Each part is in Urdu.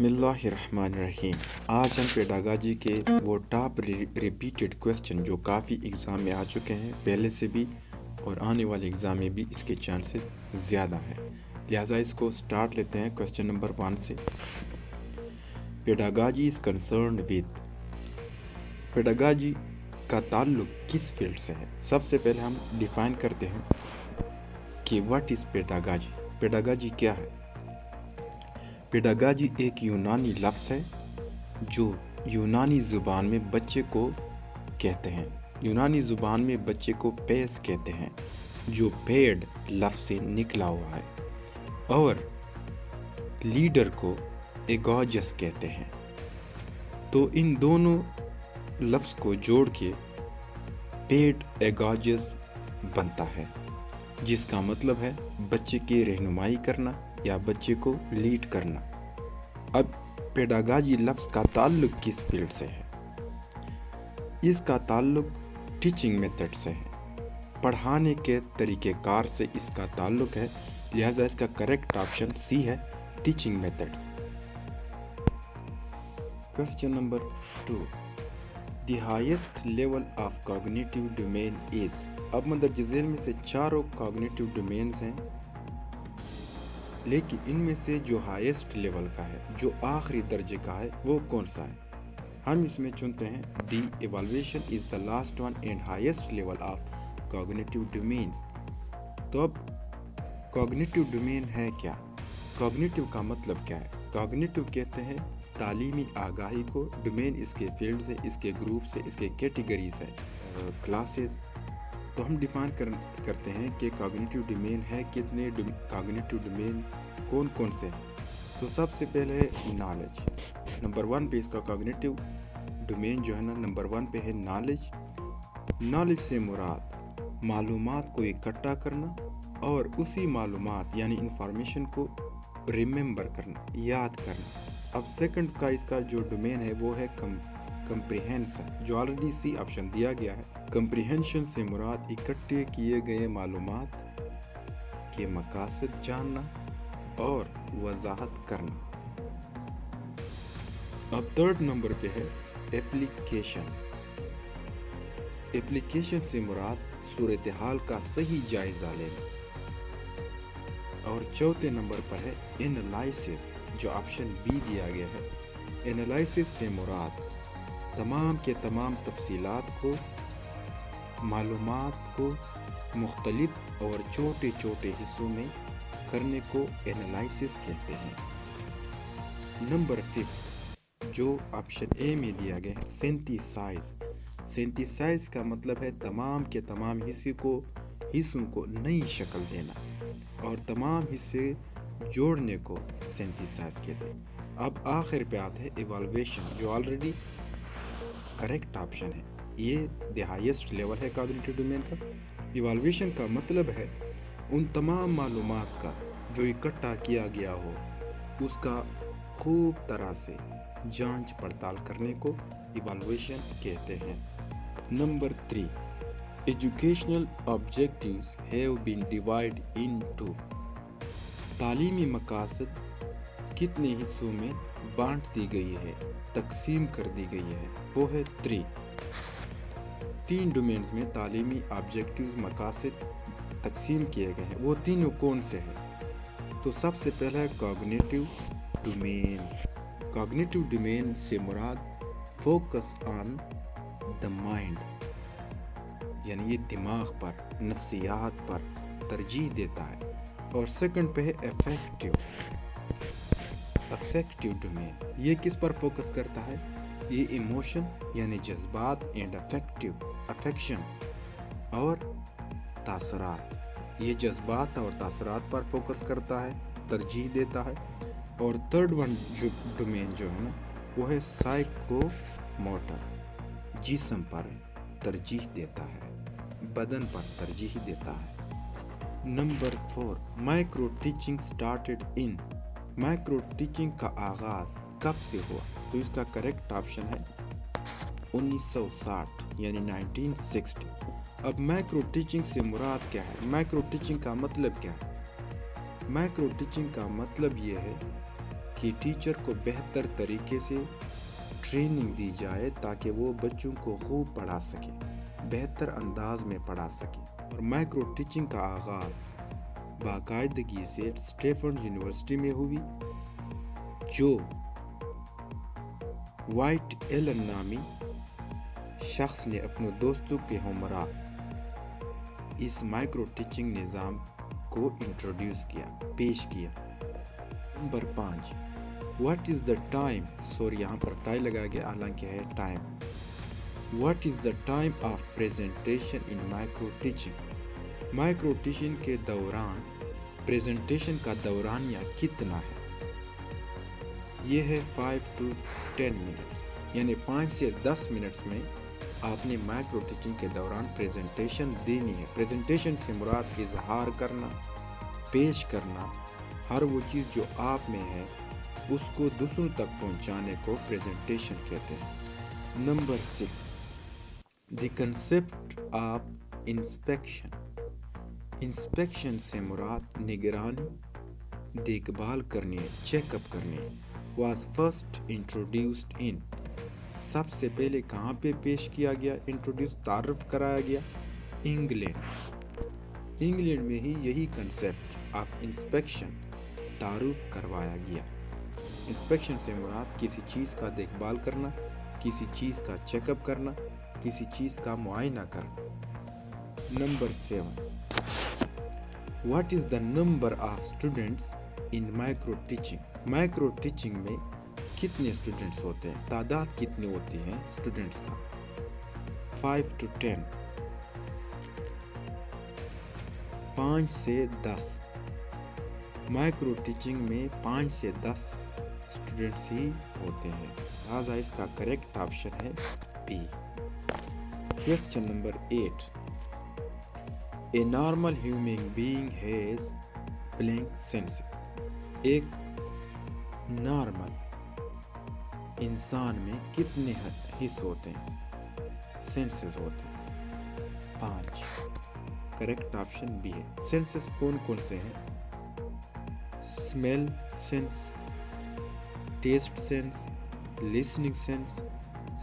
بسم اللہ الرحمن الرحیم۔ آج ہم پیڈاگاجی کے وہ ٹاپ ریپیٹڈ کویسچن جو کافی ایگزام میں آ چکے ہیں پہلے سے بھی اور آنے والے ایگزام میں بھی اس کے چانسز زیادہ ہیں، لہٰذا اس کو سٹارٹ لیتے ہیں کویسچن نمبر 1 سے۔ پیڈاگاجی از کنسرنڈ وتھ، پیڈاگاجی کا تعلق کس فیلڈ سے ہے؟ سب سے پہلے ہم ڈیفائن کرتے ہیں کہ واٹ از پیڈاگاجی، پیڈاگاجی کیا ہے؟ پیڈاگاجی ایک یونانی لفظ ہے جو یونانی زبان میں بچے کو کہتے ہیں، یونانی زبان میں بچے کو پیس کہتے ہیں جو پیڈ لفظ سے نکلا ہوا ہے، اور لیڈر کو ایگوجس کہتے ہیں۔ تو ان دونوں لفظ کو جوڑ کے پیڈ ایگوجس بنتا ہے، جس کا مطلب ہے بچے کی رہنمائی کرنا یا بچے کو لیڈ کرنا۔ اب پیڈاگاجی لفظ کا تعلق کس فیلڈ سے ہے؟ اس کا تعلق ٹیچنگ میتھڈ سے ہے، پڑھانے کے طریقہ کار سے اس کا تعلق ہے، لہٰذا اس کا کریکٹ آپشن سی ہے، teaching methods. Question number 2، the highest level of cognitive domain is. اب مندرجہ ذیل میں سے چاروں کوگنیٹیو ڈومینز ہیں، لیکن ان میں سے جو ہائیسٹ لیول کا ہے، جو آخری درجے کا ہے، وہ کون سا ہے؟ ہم اس میں چنتے ہیں the evaluation is the last one and highest level of cognitive domains. تو اب کوگنیٹیو ڈومین ہے کیا؟ کوگنیٹیو کا مطلب کیا ہے؟ کوگنیٹیو کہتے ہیں تعلیمی آگاہی کو، ڈومین اس کے فیلڈ سے، اس کے گروپ سے، اس کے کیٹیگریز ہے، کلاسز۔ تو ہم ڈیفائن کرتے ہیں کہ کوگنیٹیو ڈومین ہے کتنے، کوگنیٹیو ڈومین کون کون سے ہیں۔ تو سب سے پہلے ہے نالج، نمبر 1 پہ اس کا کوگنیٹیو ڈومین جو ہے نا، نمبر 1 پہ ہے نالج۔ نالج سے مراد معلومات کو اکٹھا کرنا اور اسی معلومات یعنی انفارمیشن کو ریممبر کرنا، یاد کرنا۔ اب سیکنڈ کا اس کا جو ڈومین ہے وہ ہے کمپریہنشن، جو آلریڈی سی آپشن دیا گیا ہے۔ کمپریہنشن سے مراد اکٹھے کیے گئے معلومات کے مقاصد جاننا اور وضاحت کرنا۔ اب تھرڈ نمبر پہ ہے ایپلیکیشن۔ ایپلیکیشن سے مراد صورتحال کا صحیح جائزہ لینا۔ اور چوتھے نمبر پر ہے انالائسس، جو آپشن بی دیا گیا ہے۔ انالائسس سے مراد تمام کے تمام تفصیلات کو، معلومات کو مختلف اور چھوٹے چھوٹے حصوں میں کرنے کو انالائسس کہتے ہیں۔ نمبر 5 جو آپشن اے میں دیا گیا ہے، سینتھیسائز۔ سینتھیسائز کا مطلب ہے تمام کے تمام حصوں کو نئی شکل دینا، اور تمام حصے جوڑنے کو سینتھیسائز کہتے ہیں۔ اب آخر پہ آتا ہے ایوالویشن، جو آلریڈی کریکٹ آپشن ہے، یہ دی ہائیسٹ لیول ہے کوگنیٹیو ڈومین کا۔ ایوالویشن کا مطلب ہے ان تمام معلومات کا جو اکٹھا کیا گیا ہو، اس کا خوب طرح سے جانچ پڑتال کرنے کو ایوالویشن کہتے ہیں۔ Number 3، educational objectives have been divide into. تعلیمی مقاصد کتنے حصوں میں بانٹ دی گئی ہے، تقسیم کر دی گئی ہے؟ وہ ہے 3 ڈومینز میں تعلیمی آبجیکٹیوز مقاصد تقسیم کیے گئے ہیں، وہ تینوں کون سے ہیں؟ تو سب سے پہلا ہے کوگنیٹیو ڈومین۔ کوگنیٹیو ڈومین سے مراد فوکس آن دا مائنڈ، یعنی یہ دماغ پر، نفسیات پر ترجیح دیتا ہے۔ اور سیکنڈ پہ ہے افیکٹیو ڈومین، یہ کس پر فوکس کرتا ہے؟ یہ ایموشن یعنی جذبات اینڈ افیکشن اور تاثرات، یہ جذبات اور تاثرات پر فوکس کرتا ہے، ترجیح دیتا ہے۔ اور تھرڈ ون جو ڈومین جو ہے نا، وہ ہے سائیکو موٹر، جسم پر ترجیح دیتا ہے، بدن پر ترجیح دیتا ہے۔ نمبر 4، مائکرو ٹیچنگ سٹارٹڈ ان۔ مائکرو ٹیچنگ کا آغاز کب سے ہوا؟ تو اس کا کریکٹ آپشن ہے 1960 یعنی 1960۔ اب مائکرو ٹیچنگ سے مراد کیا ہے؟ مائکرو ٹیچنگ کا مطلب کیا ہے؟ مائکرو ٹیچنگ کا مطلب یہ ہے کہ ٹیچر کو بہتر طریقے سے ٹریننگ دی جائے تاکہ وہ بچوں کو خوب پڑھا سکے، بہتر انداز میں پڑھا سکے۔ اور مائکرو ٹیچنگ کا آغاز باقاعدگی سے اسٹینفورڈ یونیورسٹی میں ہوئی، جو وائٹ ایلن نامی شخص نے اپنے دوستوں کے ہمراہ اس مائکرو ٹیچنگ نظام کو انٹروڈیوس کیا، پیش کیا۔ Number 5، what is the time, یہاں پر ٹائی لگا گیا حالانکہ ہے time. What is the time of presentation in micro teaching? Micro teaching کے دوران پریزنٹیشن کا دورانیہ کتنا ہے؟ یہ ہے 5 to 10 منٹ، یعنی 5 سے 10 منٹس میں آپ نے مائکرو ٹیچنگ کے دوران پریزنٹیشن دینی ہے۔ پریزنٹیشن سے مراد اظہار کرنا، پیش کرنا، ہر وہ چیز جو آپ میں ہے اس کو دوسروں تک پہنچانے کو پریزنٹیشن کہتے ہیں۔ Number 6، the concept of inspection. Inspection سے مراد نگرانی، دیکھ بھال کرنی، چیک اپ کرنی، واز فرسٹ انٹروڈیوسڈ ان، سب سے پہلے کہاں پہ پیش کیا گیا، انٹروڈیوس تعارف کرایا گیا؟ انگلینڈ۔ انگلینڈ میں ہی یہی کنسیپٹ آف انسپیکشن تعارف کروایا گیا۔ انسپیکشن سے مراد کسی چیز کا دیکھ بھال کرنا، کسی چیز کا چیک اپ کرنا، کسی چیز کا معائنہ کرنا۔ Number 7، what is the number of students in micro teaching? Micro teaching میں کتنے اسٹوڈنٹس ہوتے ہیں، تعداد کتنی ہوتی ہے اسٹوڈنٹس کا؟ 5 to 10، 5 سے 10۔ مائکرو ٹیچنگ میں 5 سے 10 اسٹوڈنٹس ہی ہوتے ہیں، لہٰذا اس کا کریکٹ آپشن ہے B. Question number 8، a normal human being has blank senses. ایک نارمل انسان میں کتنے حص ہوتے ہیں، سینسز ہوتے ہیں؟ 5۔ کریکٹ آپشن بی ہے۔ سینسز کون کون سے ہیں؟ Smell sense, taste sense, listening sense,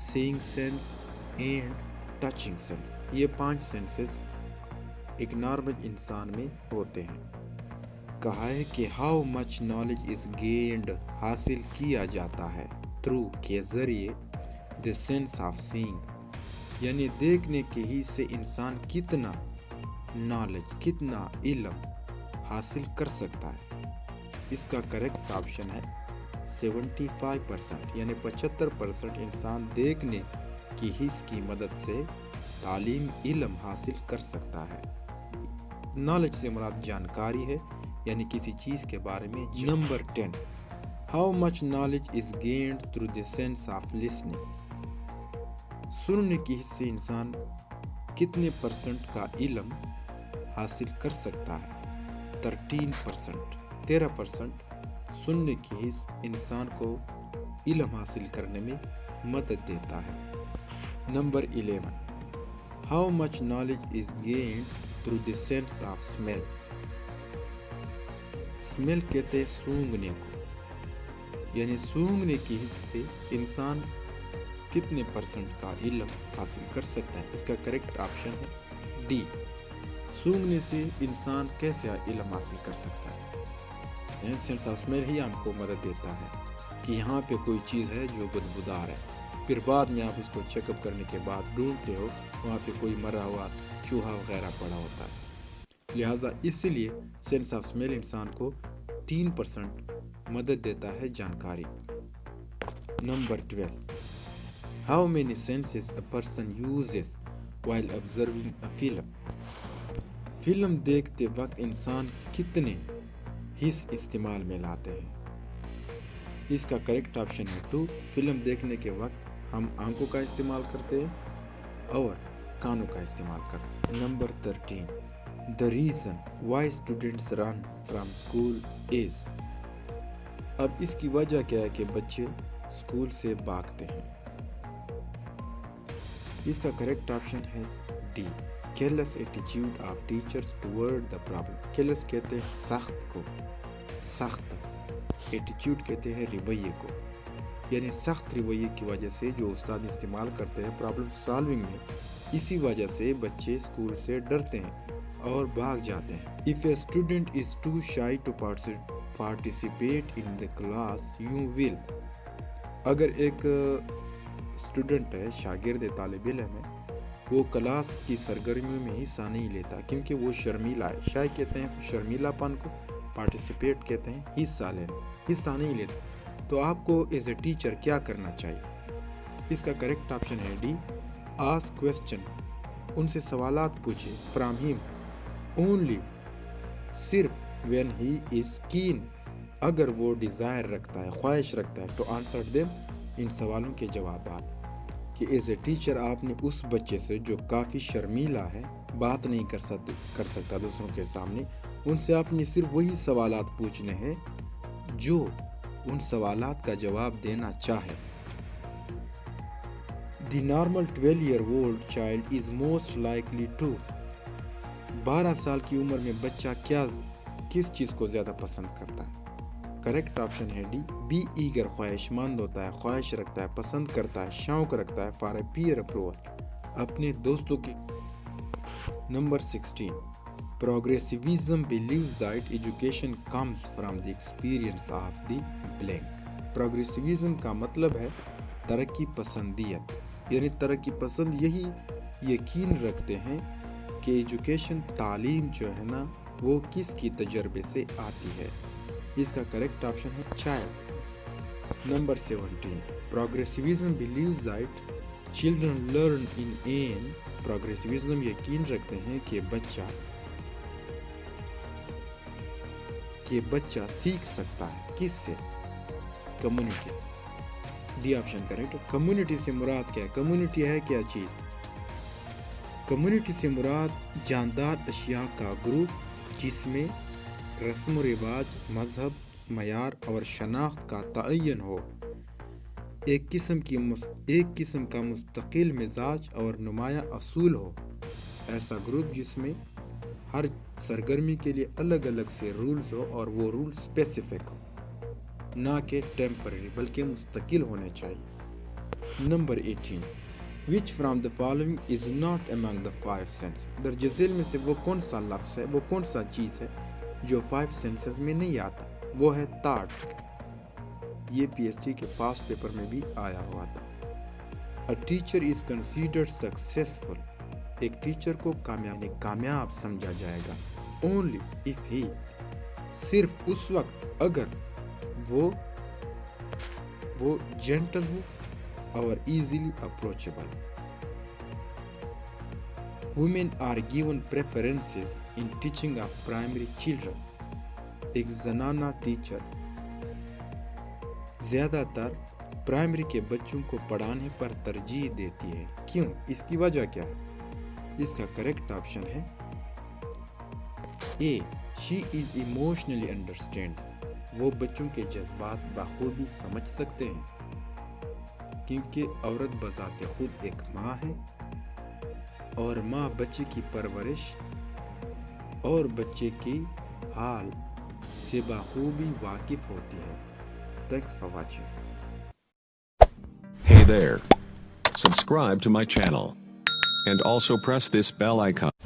seeing sense and touching sense. یہ 5 سینسز ایک نارمل انسان میں ہوتے ہیں۔ کہا ہے کہ ہاؤ مچ نالج از گینڈ، حاصل کیا جاتا ہے، تھرو کے ذریعے، دی سینس آف سینگ، یعنی دیکھنے کے حص سے انسان کتنا نالج، کتنا علم حاصل کر سکتا ہے۔ اس کا کریکٹ آپشن ہے 75%، یعنی 75% انسان دیکھنے کی حص کی مدد سے تعلیم، علم حاصل کر سکتا ہے۔ نالج سے مراد جانکاری ہے، یعنی کسی چیز کے بارے میں۔ Number 10، how much knowledge is gained through the sense of listening. سننے کی حص سے انسان کتنے % کا علم حاصل کر سکتا ہے؟ 13%۔ 13% سننے کی حص انسان کو علم حاصل کرنے میں مدد دیتا ہے۔ Number 11، how much knowledge is gained through the sense of smell. Smell کہتے ہیں سونگھنے کو، یعنی سونگھنے کی حص سے انسان کتنے % کا علم حاصل کر سکتا ہے؟ اس کا کریکٹ آپشن ہے ڈی۔ سونگھنے سے انسان کیسے علم حاصل کر سکتا ہے؟ سینس آف اسمیل ہی ہم کو مدد دیتا ہے کہ یہاں پہ کوئی چیز ہے جو بدبودار ہے، پھر بعد میں آپ اس کو چیک اپ کرنے کے بعد ڈھونڈتے ہو وہاں پہ کوئی مرا ہوا چوہا وغیرہ پڑا ہوتا ہے۔ لہٰذا اس لیے سینس آف اسمیل انسان کو 3% مدد دیتا ہے جانکاری۔ Number 12، how many senses a person uses while observing a film. Film دیکھتے وقت انسان کتنے حص استعمال میں لاتے ہیں؟ اس کا کریکٹ آپشن ہے 2۔ فلم دیکھنے کے وقت ہم آنکھوں کا استعمال کرتے ہیں اور کانوں کا استعمال کرتے ہیں۔ Number 13، the reason why students run from school is۔ اب اس کی وجہ کیا ہے کہ بچے اسکول سے بھاگتے ہیں؟ اس کا کریکٹ آپشن ہے D, careless attitude of teachers toward the problem۔ careless کہتے ہیں سخت کو، سخت ایٹیچیوڈ کہتے ہیں رویے کو، یعنی سخت رویے کی وجہ سے جو استاد استعمال کرتے ہیں پرابلم سالونگ میں، اسی وجہ سے بچے اسکول سے ڈرتے ہیں اور بھاگ جاتے ہیں۔ If a student is too shy to participate in the class, you will۔ اگر ایک اسٹوڈنٹ ہے، شاگرد طالب علم ہے، وہ کلاس کی سرگرمیوں میں حصہ نہیں لیتا کیونکہ وہ شرمیلا ہے۔ شائع کہتے ہیں شرمیلا پن کو، پارٹیسپیٹ کہتے ہیں حصہ لینا، حصہ نہیں لیتا۔ تو آپ کو ایز اے ٹیچر کیا کرنا چاہیے؟ اس کا کریکٹ آپشن ہے ڈی، آسک کویسچن، ان سے سوالات پوچھے، فرام ہم اونلی، صرف وین ہی از کین، اگر وہ ڈیزائر رکھتا ہے، خواہش رکھتا ہے، ٹو آنسر دیم، ان سوالوں کے جوابات۔ کہ ایز اے ٹیچر آپ نے اس بچے سے جو کافی شرمیلا ہے، بات نہیں کر سکتا دوسروں کے سامنے، ان سے آپ نے صرف وہی سوالات پوچھنے ہیں جو ان سوالات کا جواب دینا چاہے۔ The normal 12-year-old child is most likely to، 12 سال کی عمر میں بچہ کس چیز کو زیادہ پسند کرتا ہے؟ کریکٹ آپشن ہے ڈی، بی ایگر، خواہش مند ہوتا ہے، خواہش رکھتا ہے، پسند کرتا ہے، شوق رکھتا ہے، فار اے پیئر اپروول، اپنے دوستوں کی۔ Number 16، پروگریسیوزم believes that education comes from the experience of the blank۔ پروگریسیوزم کا مطلب ہے ترقی پسندیت، یعنی ترقی پسند یہی یقین رکھتے ہیں کہ ایجوکیشن، تعلیم جو ہے نا، وہ کس کی تجربے سے آتی ہے۔ اس کا کریکٹ آپشن ہے child. Number 17، پروگریسیوزم believes that children learn in an، پروگریسیوزم یقین رکھتے ہیں کہ بچہ سیکھ سکتا ہے، کس سے؟ کمیونٹی سے۔ D option correct. کمیونٹی سے مراد کیا ہے؟ کمیونٹی ہے کیا چیز؟ کمیونٹی سے مراد جاندار اشیاء کا گروپ جس میں رسم و رواج، مذہب، معیار اور شناخت کا تعین ہو، ایک قسم کا مستقل مزاج اور نمایاں اصول ہو، ایسا گروپ جس میں ہر سرگرمی کے لیے الگ الگ سے رولز ہو اور وہ رول اسپیسیفک ہو، نہ کہ ٹیمپرری بلکہ مستقل ہونے چاہیے۔ Number 18، which from the following is not among the 5 senses، درج ذیل میں سے وہ کون سا لفظ ہے، وہ کون سا چیز ہے جو 5 senses میں نہیں آتا؟ وہ ہے thought۔ یہ پی ایس ٹی کے پاسٹ پیپر میں بھی آیا ہوا تھا۔ A teacher is considered successful، ایک ٹیچر کو کامیاب سمجھا جائے گا، only if he، صرف اس وقت اگر وہ جینٹل ہو اور easily approachable. Women are given preferences in teaching of primary children، ایک زنانہ ٹیچر زیادہ تر پرائمری کے بچوں کو پڑھانے پر ترجیح دیتی ہے، کیوں؟ اس کی وجہ کیا ہے؟ اس کا کریکٹ آپشن ہے اے، she is emotionally understand، وہ بچوں کے جذبات بخوبی سمجھ سکتے ہیں، کیونکہ عورت بذات خود ایک ماں ہے اور ماں بچے کی پرورش اور بچے کی حال سے بخوبی واقف ہوتی ہے۔ Thanks for watching. Hey there. Subscribe to my channel. And also press this bell icon.